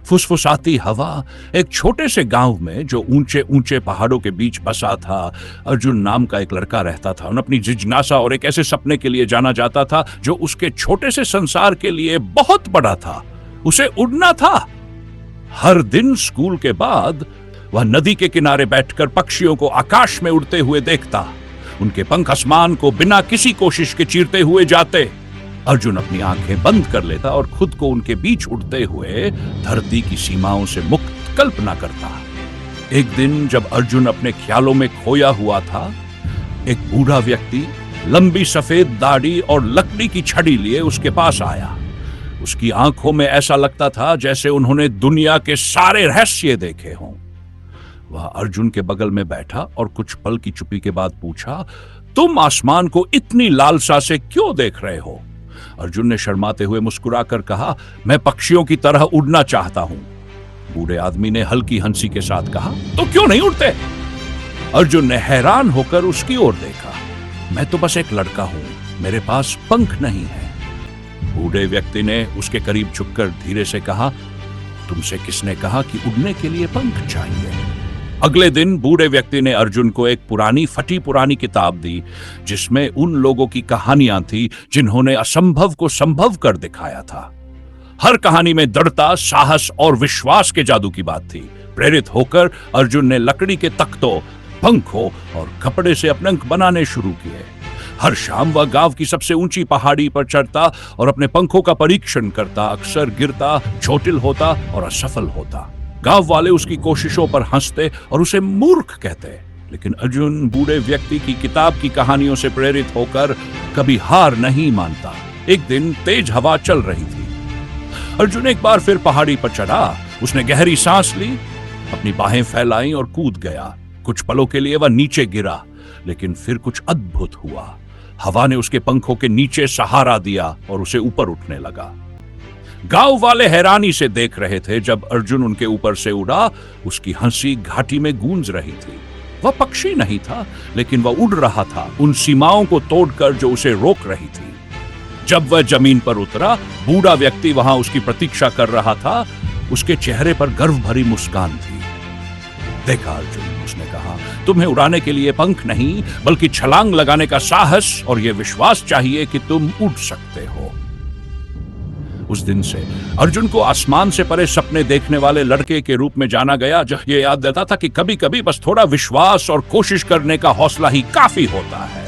फुसफुसाती हवा। एक छोटे से गांव में जो ऊंचे ऊंचे पहाड़ों के बीच बसा था, अर्जुन नाम का एक लड़का रहता था। और अपनी जिज्ञासा और एक ऐसे सपने के लिए जाना जाता था जो उसके छोटे से संसार के लिए बहुत बड़ा था। उसे उड़ना था। हर दिन स्कूल के बाद वह नदी के किनारे बैठकर पक्षियों को आकाश में उड़ते हुए देखता। उनके पंख आसमान को बिना किसी कोशिश के चीरते हुए जाते। अर्जुन अपनी आंखें बंद कर लेता और खुद को उनके बीच उड़ते हुए धरती की सीमाओं से मुक्त कल्पना करता। एक दिन जब अर्जुन अपने ख्यालों में खोया हुआ था, एक बूढ़ा व्यक्ति लंबी सफेद दाढ़ी और लकड़ी की छड़ी लिए उसके पास आया। उसकी आंखों में ऐसा लगता था जैसे उन्होंने दुनिया के सारे रहस्य देखे हों। वह अर्जुन के बगल में बैठा और कुछ पल की चुप्पी के बाद पूछा, तुम आसमान को इतनी लालसा से क्यों देख रहे हो? अर्जुन ने शर्माते हुए मुस्कुराकर कहा, मैं पक्षियों की तरह उड़ना चाहता हूं। बूढ़े आदमी ने हल्की हंसी के साथ कहा, तो क्यों नहीं उड़ते? अर्जुन ने हैरान होकर उसकी ओर देखा। मैं तो बस एक लड़का हूं, मेरे पास पंख नहीं है। बूढ़े व्यक्ति ने उसके करीब झुककर धीरे से कहा, तुमसे किसने कहा कि उड़ने के लिए पंख चाहिए? अगले दिन बूढ़े व्यक्ति ने अर्जुन को एक पुरानी फटी पुरानी किताब दी जिसमें उन लोगों की कहानियां थी जिन्होंने असंभव को संभव कर दिखाया था। हर कहानी में दृढ़ता, साहस और विश्वास के जादू की बात थी। प्रेरित होकर अर्जुन ने लकड़ी के तख्तों, पंखों और कपड़े से अपने अंक बनाने शुरू किए। हर शाम वह गांव की सबसे ऊंची पहाड़ी पर चढ़ता और अपने पंखों का परीक्षण करता। अक्सर गिरता, चोटिल होता और असफल होता। गांव वाले उसकी कोशिशों पर हंसते और उसे मूर्ख कहते, लेकिन अर्जुन बूढ़े व्यक्ति की किताब की कहानियों से प्रेरित होकर कभी हार नहीं मानता। एक दिन तेज हवा चल रही थी। अर्जुन एक बार फिर पहाड़ी पर चढ़ा। उसने गहरी सांस ली, अपनी बाहें फैलाई और कूद गया। कुछ पलों के लिए वह नीचे गिरा, लेकिन फिर कुछ अद्भुत हुआ। हवा ने उसके पंखों के नीचे सहारा दिया और उसे ऊपर उठने लगा। गांव वाले हैरानी से देख रहे थे जब अर्जुन उनके ऊपर से उड़ा। उसकी हंसी घाटी में गूंज रही थी। वह पक्षी नहीं था, लेकिन वह उड़ रहा था उन सीमाओं को तोड़कर जो उसे रोक रही थी। जब वह जमीन पर उतरा, बूढ़ा व्यक्ति वहां उसकी प्रतीक्षा कर रहा था। उसके चेहरे पर गर्व भरी मुस्कान थी। देखा अर्जुन, उसने कहा, तुम्हें उड़ाने के लिए पंख नहीं बल्कि छलांग लगाने का साहस और यह विश्वास चाहिए कि तुम उड़ सकते हो। उस दिन से अर्जुन को आसमान से परे सपने देखने वाले लड़के के रूप में जाना गया, जो ये याद देता था कि कभी कभी बस थोड़ा विश्वास और कोशिश करने का हौसला ही काफी होता है।